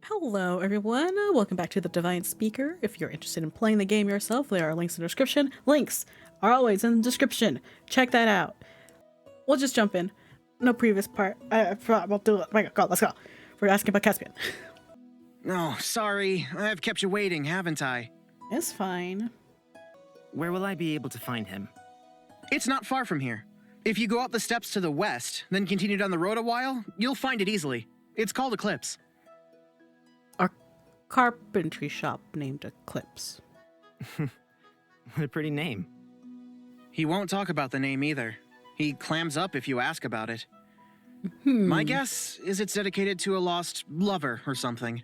Hello everyone, welcome back to the Divine Speaker. If you're interested in playing the game yourself, there are links in the description. Links are always in the description. Check that out. We'll just jump in. No previous part. We'll do it. Right, go, let's go. We're asking about Caspian. Oh, sorry. I've kept you waiting, haven't I? It's fine. Where will I be able to find him? It's not far from here. If you go up the steps to the west, then continue down the road a while, you'll find it easily. It's called Eclipse. Our carpentry shop named Eclipse. What a pretty name. He won't talk about the name either. He clams up if you ask about it. My guess is it's dedicated to a lost lover or something.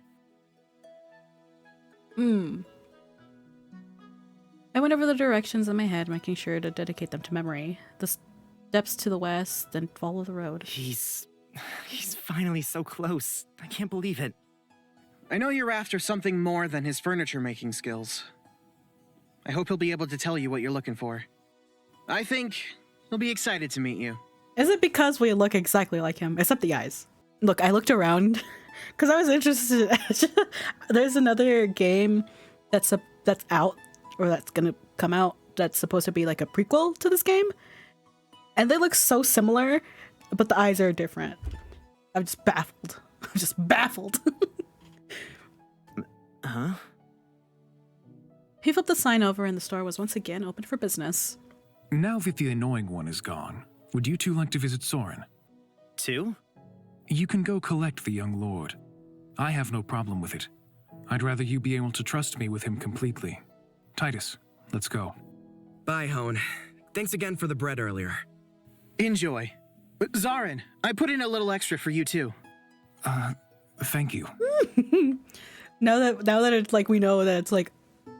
I went over the directions in my head, making sure to dedicate them to memory. The steps to the west, then follow the road. He's finally so close. I can't believe it. I know you're after something more than his furniture-making skills. I hope he'll be able to tell you what you're looking for. I think he'll be excited to meet you. Is it because we look exactly like him, except the eyes? Look, I looked around because I was interested. There's another game that's out, or that's gonna come out, that's supposed to be like a prequel to this game, and they look so similar, but the eyes are different. I'm just baffled. I'm just baffled. Huh? He flipped the sign over and the store was once again open for business. Now that the annoying one is gone, would you two like to visit Soren? Two? You can go collect the young lord. I have no problem with it. I'd rather you be able to trust me with him completely. Titus, let's go. Bye, Hone. Thanks again for the bread earlier. Enjoy. Zarin, I put in a little extra for you too. Thank you. Now that it's like, we know that it's like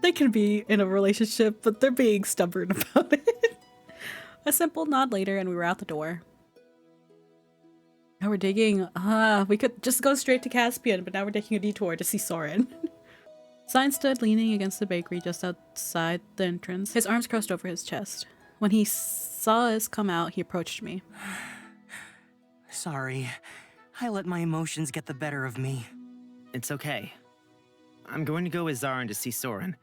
they can be in a relationship, but they're being stubborn about it. A simple nod later and we were out the door. Now we're digging. We could just go straight to Caspian, but now we're taking a detour to see Soren. Sign stood leaning against the bakery just outside the entrance, his arms crossed over his chest. When he saw us come out, he approached me. Sorry, I let my emotions get the better of me. It's okay. I'm going to go with Zarin to see Soren.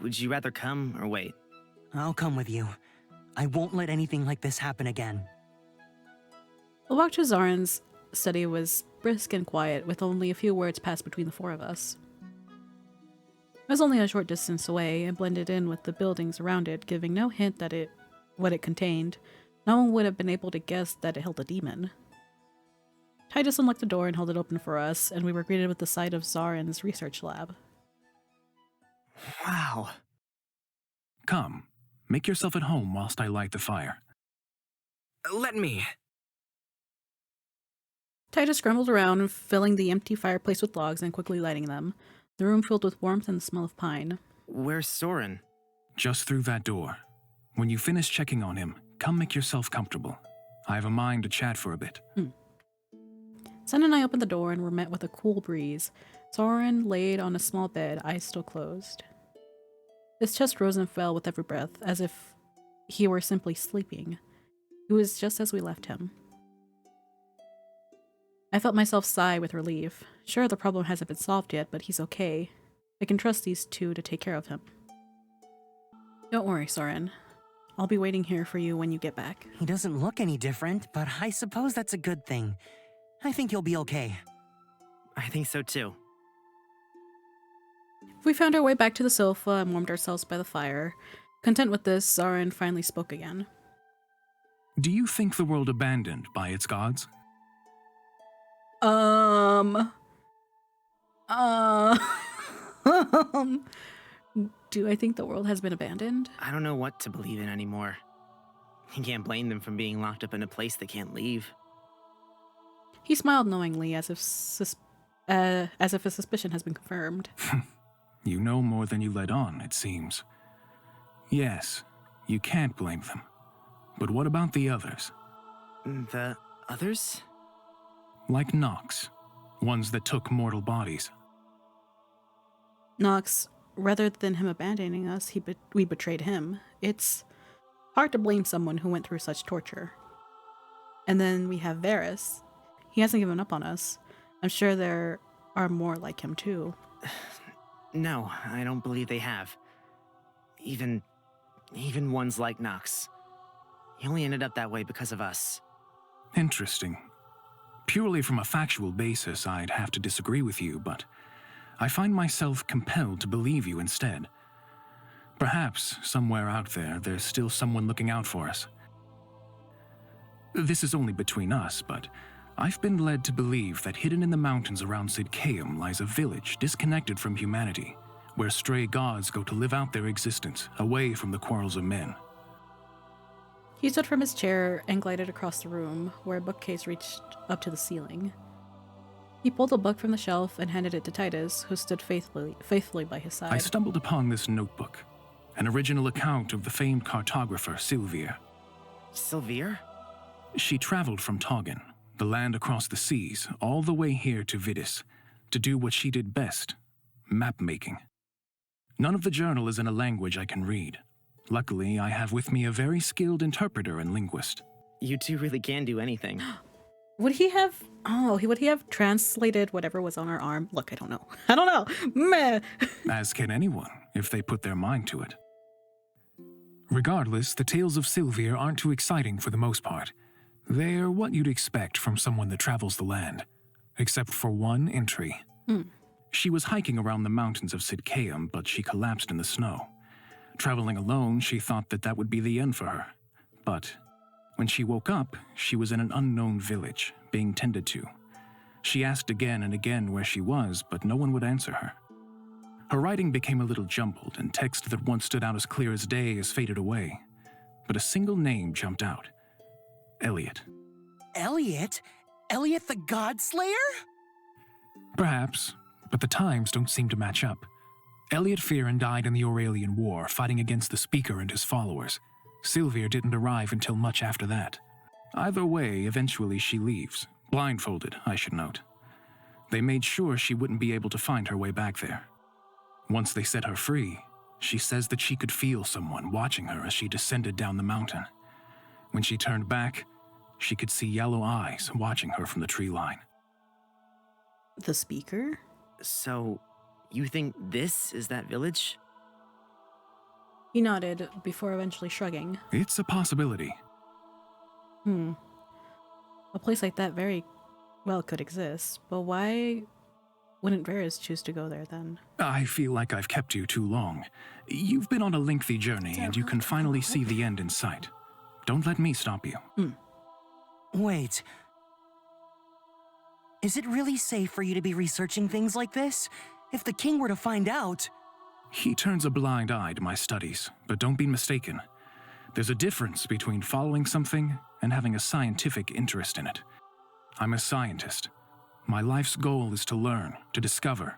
Would you rather come or wait? I'll come with you. I won't let anything like this happen again. The walk to Zarin's study was brisk and quiet, with only a few words passed between the four of us. It was only a short distance away and blended in with the buildings around it, giving no hint that what it contained. No one would have been able to guess that it held a demon. Titus unlocked the door and held it open for us, and we were greeted with the sight of Zarin's research lab. Wow. Come, make yourself at home whilst I light the fire. Let me. Titus scrambled around, filling the empty fireplace with logs and quickly lighting them. The room filled with warmth and the smell of pine. Where's Soren? Just through that door. When you finish checking on him, come make yourself comfortable. I have a mind to chat for a bit. Sen and I opened the door and were met with a cool breeze. Soren laid on a small bed, eyes still closed. His chest rose and fell with every breath, as if he were simply sleeping. It was just as we left him. I felt myself sigh with relief. Sure, the problem hasn't been solved yet, but he's okay. I can trust these two to take care of him. Don't worry, Soren. I'll be waiting here for you when you get back. He doesn't look any different, but I suppose that's a good thing. I think you'll be okay. I think so too. We found our way back to the sofa and warmed ourselves by the fire. Content with this, Zarin finally spoke again. Do you think the world abandoned by its gods? Do I think the world has been abandoned? I don't know what to believe in anymore. You can't blame them for being locked up in a place they can't leave. He smiled knowingly, as if his suspicion has been confirmed. You know more than you let on, it seems. Yes, you can't blame them. But what about the others? The others? Like Nox, ones that took mortal bodies. Nox, rather than him abandoning us, we betrayed him. It's hard to blame someone who went through such torture. And then we have Varys. He hasn't given up on us. I'm sure there are more like him too. No, I don't believe they have. Even ones like Nox. He only ended up that way because of us. Interesting. Purely from a factual basis, I'd have to disagree with you, but I find myself compelled to believe you instead. Perhaps, somewhere out there, there's still someone looking out for us. This is only between us, but I've been led to believe that hidden in the mountains around Sidcaeum lies a village disconnected from humanity, where stray gods go to live out their existence, away from the quarrels of men. He stood from his chair and glided across the room, where a bookcase reached up to the ceiling. He pulled a book from the shelf and handed it to Titus, who stood faithfully by his side. I stumbled upon this notebook, an original account of the famed cartographer Sylvia. Sylvia? She traveled from Toggen, the land across the seas, all the way here to Vidis, to do what she did best, map-making. None of the journal is in a language I can read. Luckily, I have with me a very skilled interpreter and linguist. You two really can do anything. Would he have translated whatever was on our arm? Look, I don't know. I don't know. Meh. As can anyone, if they put their mind to it. Regardless, the tales of Sylvia aren't too exciting for the most part. They're what you'd expect from someone that travels the land, except for one entry. She was hiking around the mountains of Sidcaeum, but she collapsed in the snow. Traveling alone, she thought that would be the end for her. But when she woke up, she was in an unknown village, being tended to. She asked again and again where she was, but no one would answer her. Her writing became a little jumbled, and text that once stood out as clear as day has faded away. But a single name jumped out. Elliot. Elliot? Elliot the Godslayer? Perhaps, but the times don't seem to match up. Elliot Fearon died in the Aurelian War, fighting against the Speaker and his followers. Sylvia didn't arrive until much after that. Either way, eventually she leaves. Blindfolded, I should note. They made sure she wouldn't be able to find her way back there. Once they set her free, she says that she could feel someone watching her as she descended down the mountain. When she turned back, she could see yellow eyes watching her from the tree line. The Speaker? So, you think this is that village? He nodded before eventually shrugging. It's a possibility. A place like that very well could exist, but why wouldn't Varys choose to go there then? I feel like I've kept you too long. You've been on a lengthy journey, and you can finally see the end in sight. Don't let me stop you. Wait. Is it really safe for you to be researching things like this? If the king were to find out... He turns a blind eye to my studies, but don't be mistaken. There's a difference between following something and having a scientific interest in it. I'm a scientist. My life's goal is to learn, to discover.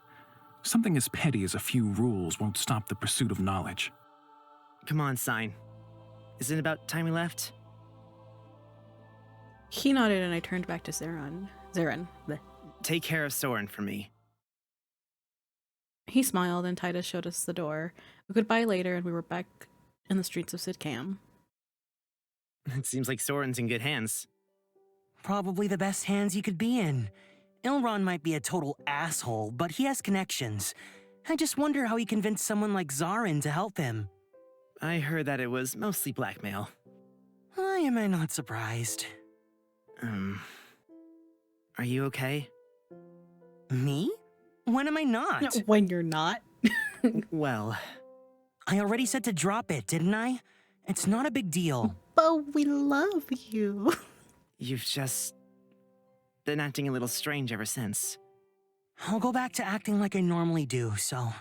Something as petty as a few rules won't stop the pursuit of knowledge. Come on, Sign. Isn't it about time we left? He nodded and I turned back to Zeren. Bleh. Take care of Soren for me. He smiled and Titus showed us the door. A goodbye later and we were back in the streets of Sidcaeum. It seems like Soren's in good hands. Probably the best hands you could be in. Ilron might be a total asshole, but he has connections. I just wonder how he convinced someone like Zarin to help him. I heard that it was mostly blackmail. Why am I not surprised? Are you okay? Me? When am I not? No, when you're not. Well, I already said to drop it, didn't I? It's not a big deal. But we love you. you've just been acting a little strange ever since. I'll go back to acting like I normally do, so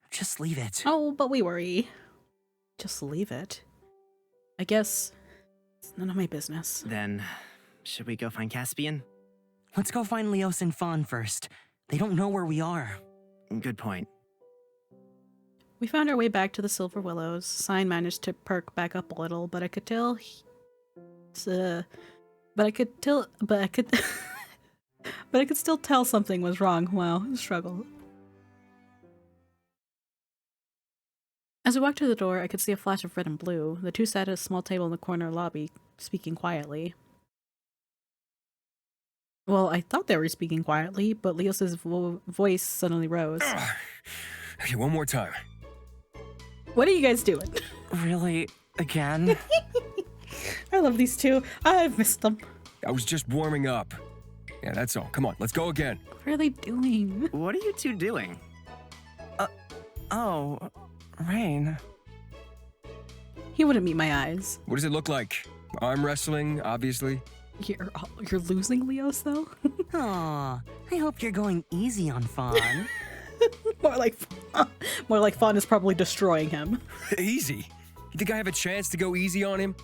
just leave it. Oh, but we worry. Just leave it. I guess it's none of my business. Then, should we go find Caspian? Let's go find Leos and Fawn first. They don't know where we are. Good point. We found our way back to the Silver Willows. Sign managed to perk back up a little, but I could tell but I could still tell something was wrong. Wow, struggle. As we walked to the door, I could see a flash of red and blue. The two sat at a small table in the corner lobby, speaking quietly. Well, I thought they were speaking quietly, but Leos's voice suddenly rose. Okay, one more time. What are you guys doing? Really? Again? I love these two. I've missed them. I was just warming up. Yeah, that's all. Come on, let's go again. What are they doing? What are you two doing? Oh, Raen. He wouldn't meet my eyes. What does it look like? Arm wrestling, obviously. You're losing, Leos, though? Aw, I hope you're going easy on Fawn. more like Fawn is probably destroying him. Easy. You think I have a chance to go easy on him?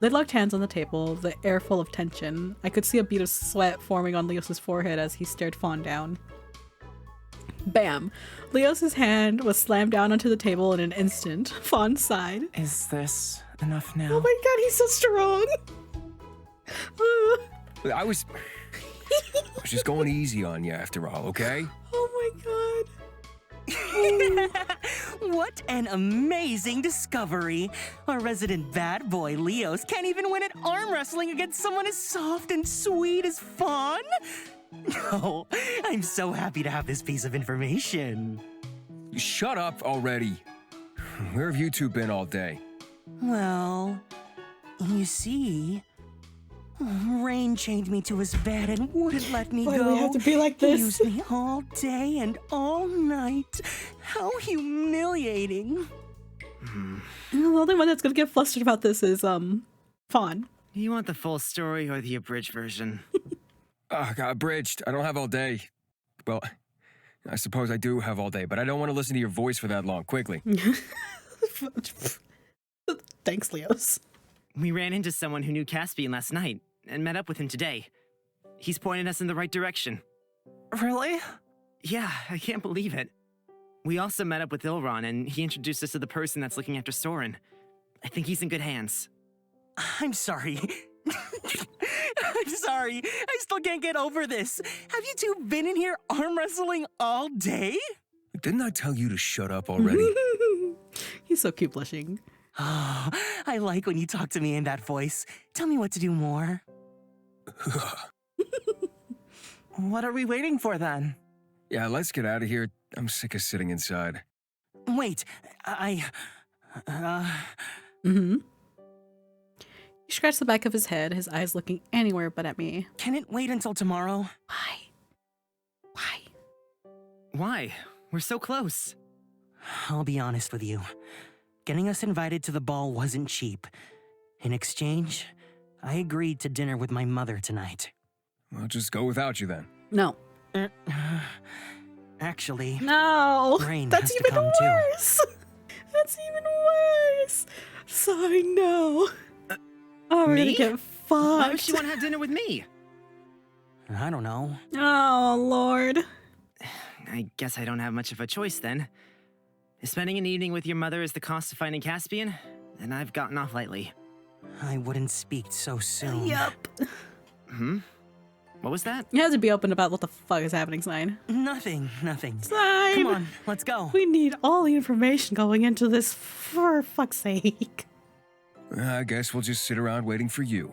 They locked hands on the table, the air full of tension. I could see a bead of sweat forming on Leos's forehead as he stared Fawn down. Bam! Leos's hand was slammed down onto the table in an instant. Fawn sighed. Is this enough now? Oh my god, he's so strong! I was just going easy on you after all, okay? Oh my god. What an amazing discovery! Our resident bad boy, Leos, can't even win at arm wrestling against someone as soft and sweet as Fawn? No, I'm so happy to have this piece of information. Shut up already. Where have you two been all day? Well, you see, Raen chained me to his bed and wouldn't let me Why go. do we have to be like He this? used me all day and all night. How humiliating. The only one that's gonna get flustered about this is, Fawn. You want the full story or the abridged version? Got abridged. I don't have all day. Well, I suppose I do have all day, but I don't want to listen to your voice for that long. Quickly. Thanks, Leos. We ran into someone who knew Caspian last night and met up with him today. He's pointed us in the right direction. Really? Yeah, I can't believe it. We also met up with Ilron, and he introduced us to the person that's looking after Soren. I think he's in good hands. I'm sorry. I'm sorry. I still can't get over this. Have you two been in here arm wrestling all day? Didn't I tell you to shut up already? He's so cute blushing. Oh, I like when you talk to me in that voice. Tell me what to do more. What are we waiting for then? Yeah, let's get out of here. I'm sick of sitting inside. Wait, Mm-hmm. He scratched the back of his head, his eyes looking anywhere but at me. Can it wait until tomorrow? Why? Why? We're so close. I'll be honest with you. Getting us invited to the ball wasn't cheap. In exchange, I agreed to dinner with my mother tonight. I'll just go without you then. No. Actually, No! Raen That's has to even come too. worse! That's even worse! Sorry, no. Oh, we're gonna Me? get Why would fucked. she want to have dinner with me? I don't know. Oh, Lord. I guess I don't have much of a choice then. If spending an evening with your mother is the cost of finding Caspian, then I've gotten off lightly. I wouldn't speak so soon. Yup. What was that? You have to be open about what the fuck is happening, Sign. Nothing. Sign! Come on, let's go. We need all the information going into this for fuck's sake. I guess we'll just sit around waiting for you.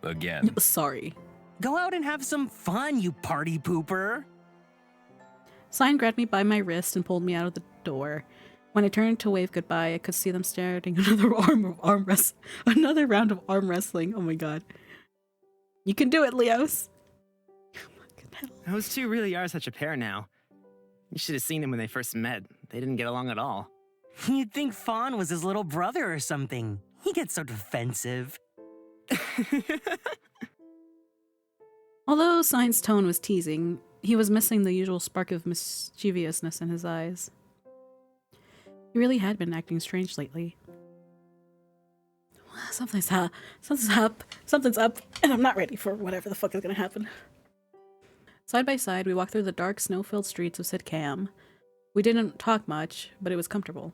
Again. Sorry. Go out and have some fun, you party pooper. Sign grabbed me by my wrist and pulled me out of the door. When I turned to wave goodbye, I could see them starting another another round of arm wrestling. Oh my god. You can do it, Leos. Those two really are such a pair now. You should have seen them when they first met. They didn't get along at all. You'd think Fawn was his little brother or something. He gets so defensive. Although Sign's tone was teasing, he was missing the usual spark of mischievousness in his eyes. He really had been acting strange lately. Something's up, and I'm not ready for whatever the fuck is gonna happen. Side by side, we walked through the dark, snow-filled streets of Sidcam. We didn't talk much, but it was comfortable.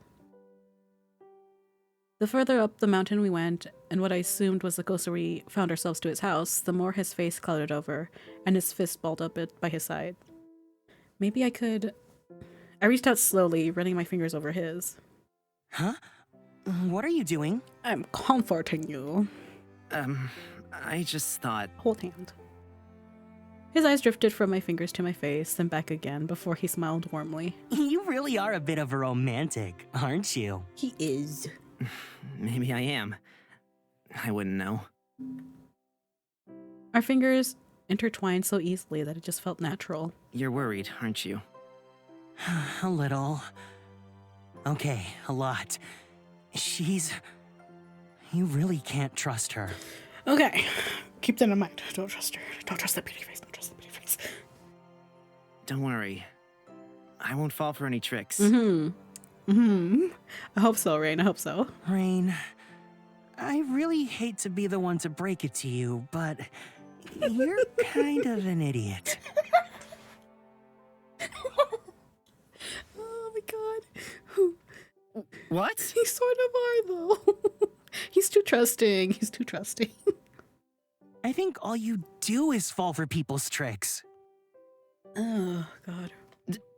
The further up the mountain we went, and what I assumed was the closer we found ourselves to his house, the more his face clouded over, and his fist balled up by his side. Maybe I could... I reached out slowly, running my fingers over his. Huh? What are you doing? I'm comforting you. I just thought... Hold hand. His eyes drifted from my fingers to my face, then back again before he smiled warmly. You really are a bit of a romantic, aren't you? He is. Maybe I am. I wouldn't know. Our fingers intertwined so easily that it just felt natural. You're worried, aren't you? A little. Okay, a lot. You really can't trust her. Okay, keep that in mind. Don't trust her. Don't trust that pretty face. Don't trust that pretty face. Don't worry. I won't fall for any tricks. I hope so, Raen. I hope so. Raen, I really hate to be the one to break it to you, but you're kind of an idiot. Oh my god. What? He sort of are, though. He's too trusting. He's too trusting. I think all you do is fall for people's tricks. Oh, God.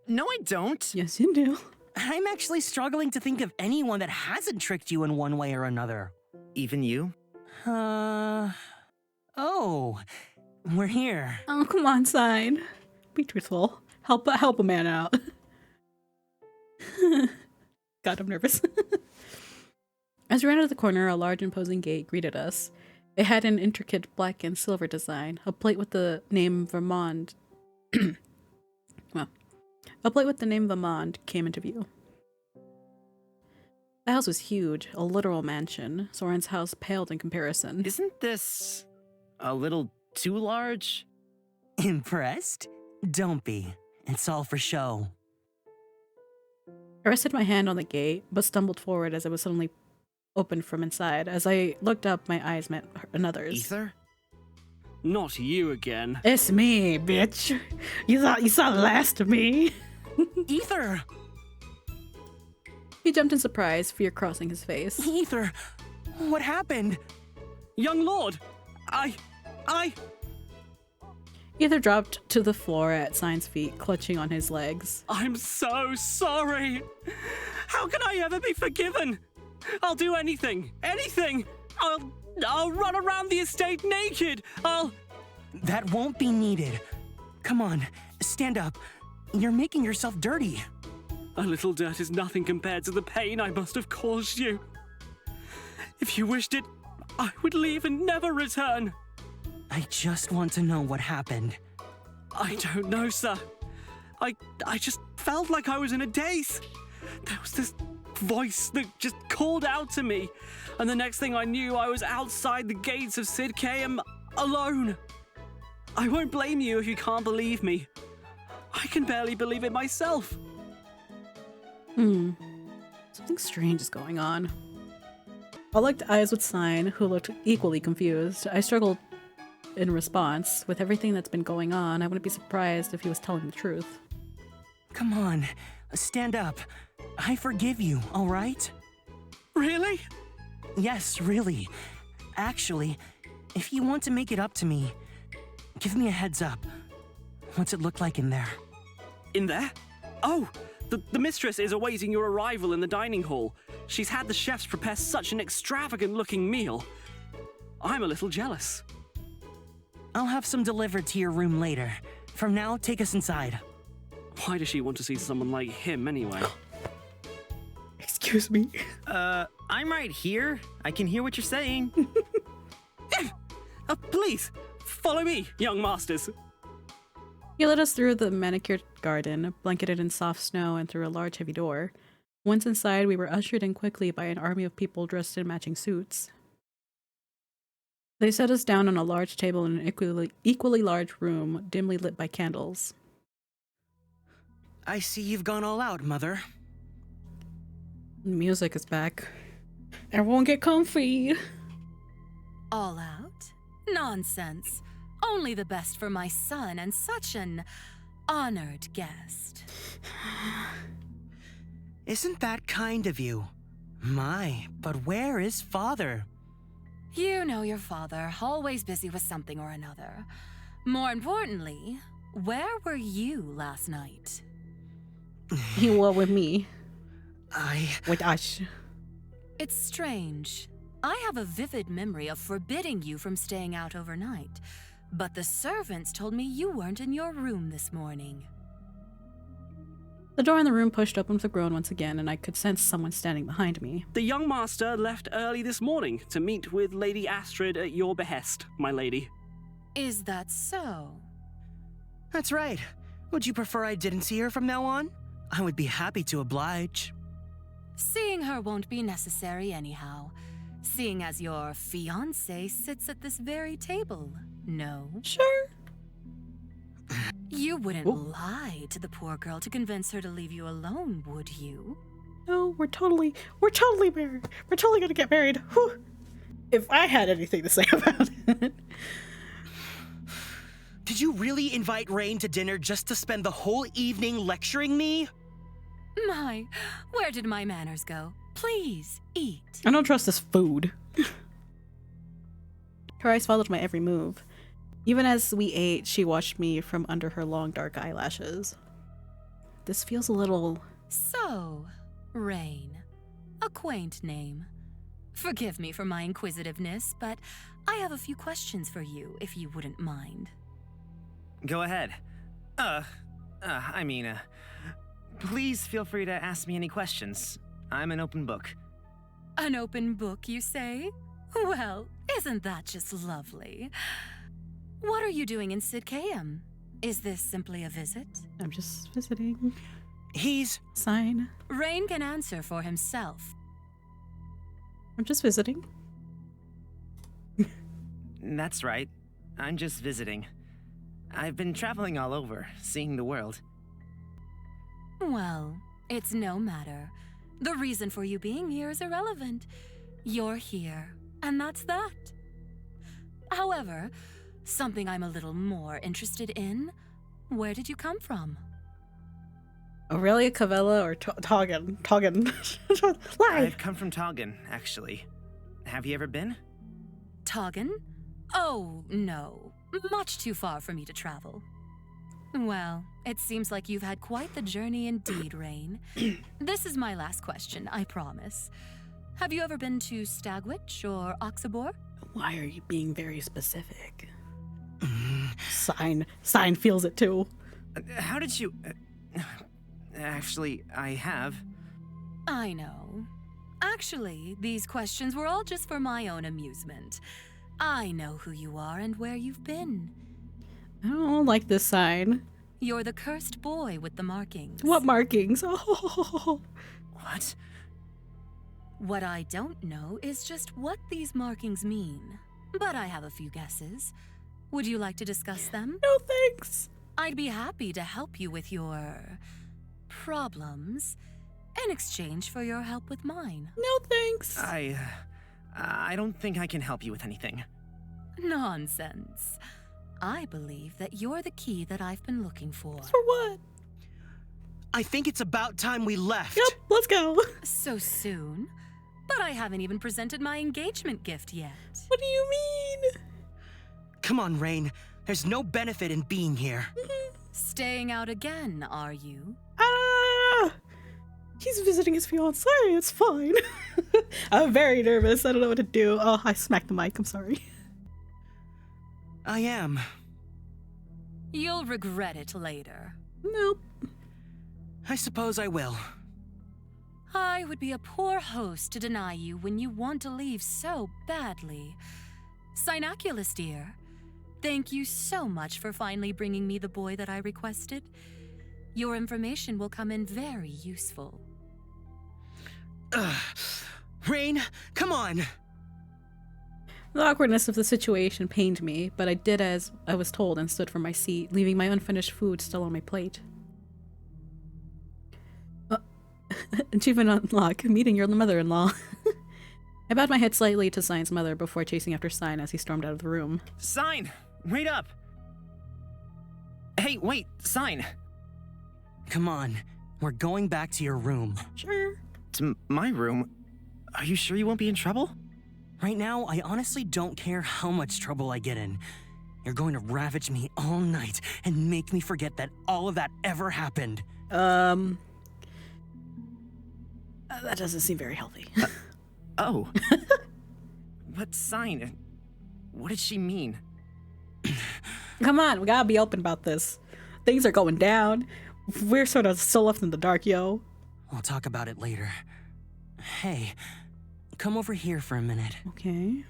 No, I don't. Yes, you do. I'm actually struggling to think of anyone that hasn't tricked you in one way or another. Even you? Oh, we're here. Oh, come on, Sign. Be truthful. Help a man out. God, I'm nervous. As we ran out of the corner, a large imposing gate greeted us. It had an intricate black and silver design. A plate with the name Vermont came into view. The house was huge, a literal mansion. Soren's house paled in comparison. Isn't this a little too large? Impressed? Don't be. It's all for show. I rested my hand on the gate, but stumbled forward as it was suddenly opened from inside. As I looked up, my eyes met another's. Ether? Not you again. It's me, bitch. You thought you saw the last of me. Ether! He jumped in surprise, fear crossing his face. Ether! What happened? Young lord! I... Ether dropped to the floor at Sign's feet, clutching on his legs. I'm so sorry! How can I ever be forgiven? I'll do anything! Anything! I'll run around the estate naked! That won't be needed. Come on, stand up. You're making yourself dirty. A little dirt is nothing compared to the pain I must have caused you. If you wished it, I would leave and never return. I just want to know what happened. I don't know, sir. I just felt like I was in a daze. There was this voice that just called out to me, and the next thing I knew, I was outside the gates of Sid Kayam alone. I won't blame you if you can't believe me. I can barely believe it myself. Something strange is going on. I locked eyes with Sign, who looked equally confused. I struggled in response. With everything that's been going on, I wouldn't be surprised if he was telling the truth. Come on, stand up. I forgive you, all right? Really? Yes, really. Actually, if you want to make it up to me, give me a heads up. What's it look like in there? In there? Oh, the mistress is awaiting your arrival in the dining hall. She's had the chefs prepare such an extravagant-looking meal. I'm a little jealous. I'll have some delivered to your room later. From now, take us inside. Why does she want to see someone like him anyway? Excuse me. I'm right here. I can hear what you're saying. Please, follow me, young masters. He led us through the manicured garden, blanketed in soft snow, and through a large heavy door. Once inside, we were ushered in quickly by an army of people dressed in matching suits. They set us down on a large table in an equally large room, dimly lit by candles. I see you've gone all out, Mother. Music is back. Everyone get comfy. All out? Nonsense. Only the best for my son and such an honored guest. Isn't that kind of you? My, but where is Father? You know your father, always busy with something or another. More importantly, where were you last night? He was with me. I... With us. It's strange. I have a vivid memory of forbidding you from staying out overnight. But the servants told me you weren't in your room this morning. The door in the room pushed open with a groan once again, and I could sense someone standing behind me. The young master left early this morning to meet with Lady Astrid at your behest, my lady. Is that so? That's right. Would you prefer I didn't see her from now on? I would be happy to oblige. Seeing her won't be necessary anyhow, seeing as your fiancé sits at this very table, no? Sure. You wouldn't lie to the poor girl to convince her to leave you alone, would you? No, we're totally married. We're totally gonna get married. Whew. If I had anything to say about it. Did you really invite Raen to dinner just to spend the whole evening lecturing me? My, where did my manners go? Please, eat. I don't trust this food. Her eyes followed my every move. Even as we ate, she watched me from under her long dark eyelashes. This feels a little... So, Raen. A quaint name. Forgive me for my inquisitiveness, but I have a few questions for you, if you wouldn't mind. Go ahead. Please feel free to ask me any questions. I'm an open book. An open book, you say? Well, isn't that just lovely? What are you doing in Sidcaeum? Is this simply a visit? I'm just visiting. He's... Sign. Raen can answer for himself. I'm just visiting. That's right. I'm just visiting. I've been traveling all over, seeing the world. Well, it's no matter. The reason for you being here is irrelevant. You're here, and that's that. However, something I'm a little more interested in, where did you come from? Aurelia, Cavella, or Toggen? Lie! I've come from Toggen, actually. Have you ever been? Toggen? Oh, no. Much too far for me to travel. Well, it seems like you've had quite the journey indeed, Raen. This is my last question, I promise. Have you ever been to Stagwitch or Oxabor? Why are you being very specific? Sign feels it too. How did you... Actually, I have. I know. Actually, these questions were all just for my own amusement. I know who you are and where you've been. I don't like this sign. You're the cursed boy with the markings. What markings? Oh. What? What I don't know is just what these markings mean. But I have a few guesses. Would you like to discuss them? No thanks. I'd be happy to help you with your... problems in exchange for your help with mine. No thanks. I don't think I can help you with anything. Nonsense. I believe that you're the key that I've been looking for. For what? I think it's about time we left. Yep, let's go. So soon? But I haven't even presented my engagement gift yet. What do you mean? Come on, Raen. There's no benefit in being here. Staying out again, are you? He's visiting his fiancée. It's fine. I'm very nervous. I don't know what to do. Oh, I smacked the mic. I'm sorry. I am. You'll regret it later. Nope. I suppose I will. I would be a poor host to deny you when you want to leave so badly. Synaculus, dear, thank you so much for finally bringing me the boy that I requested. Your information will come in very useful. Raen, come on! The awkwardness of the situation pained me, but I did as I was told and stood from my seat, leaving my unfinished food still on my plate. Achievement unlocked. Meeting your mother-in-law. I bowed my head slightly to Sign's mother before chasing after Sign as he stormed out of the room. Sign! Wait up! Hey, wait, Sign! Come on. We're going back to your room. Sure. To my room? Are you sure you won't be in trouble? Right now, I honestly don't care how much trouble I get in. You're going to ravage me all night and make me forget that all of that ever happened. That doesn't seem very healthy. Oh. But Sign, what did she mean? Come on, we gotta be open about this. Things are going down. We're sort of still left in the dark, yo. We'll talk about it later. Hey, come over here for a minute. Okay.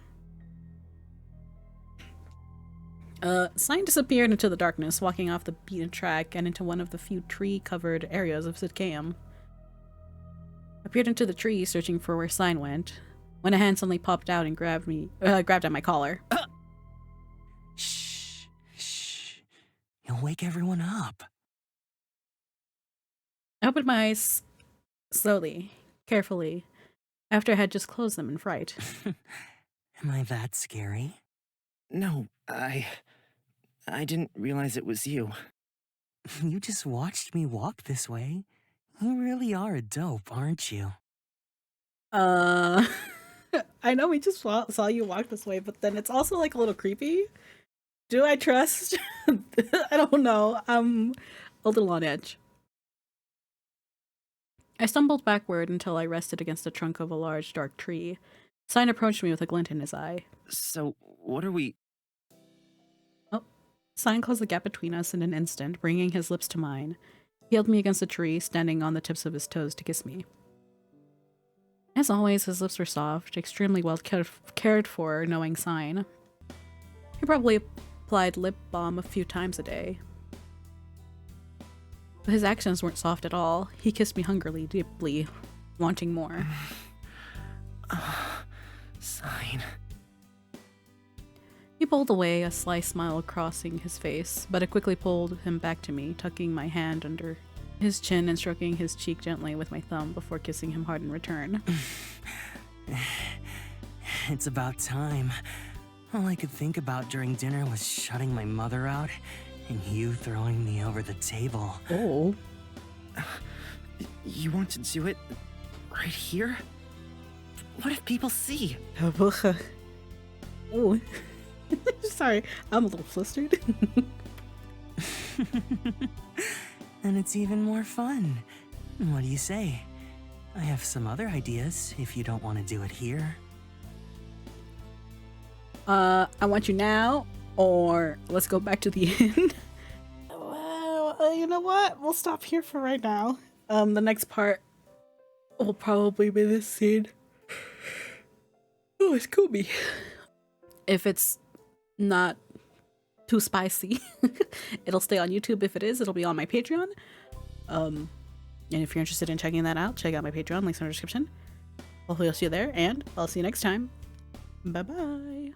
Sign disappeared into the darkness, walking off the beaten track and into one of the few tree-covered areas of Sidkeum. I peered into the tree, searching for where Sign went, when a hand suddenly popped out and grabbed at my collar. Shh, shh. You'll wake everyone up. I opened my eyes slowly, carefully, after I had just closed them in fright. Am I that scary? No, I didn't realize it was you. You just watched me walk this way. You really are a dope, aren't you? I know we just saw you walk this way, but then it's also like a little creepy. Do I trust? I don't know. I'm a little on edge. I stumbled backward until I rested against the trunk of a large, dark tree. Sign approached me with a glint in his eye. So, what are we... Oh. Sign closed the gap between us in an instant, bringing his lips to mine. He held me against the tree, standing on the tips of his toes to kiss me. As always, his lips were soft, extremely well cared for, knowing Sign. He probably applied lip balm a few times a day. But his actions weren't soft at all. He kissed me hungrily, deeply, wanting more. Sign. He pulled away, a sly smile crossing his face, but I quickly pulled him back to me, tucking my hand under his chin and stroking his cheek gently with my thumb before kissing him hard in return. It's about time. All I could think about during dinner was shutting my mother out and you throwing me over the table. Oh. You want to do it right here? What if people see? Oh. Sorry, I'm a little flustered. And it's even more fun. What do you say? I have some other ideas if you don't want to do it here. I want you now, or let's go back to the inn. Well, you know what? We'll stop here for right now. The next part will probably be this scene. Oh, it's Scooby. If it's not too spicy, it'll stay on YouTube. If it is, it'll be on my Patreon. And if you're interested in checking that out, check out my Patreon, links in the description. Hopefully I'll see you there, and I'll see you next time. Bye-bye.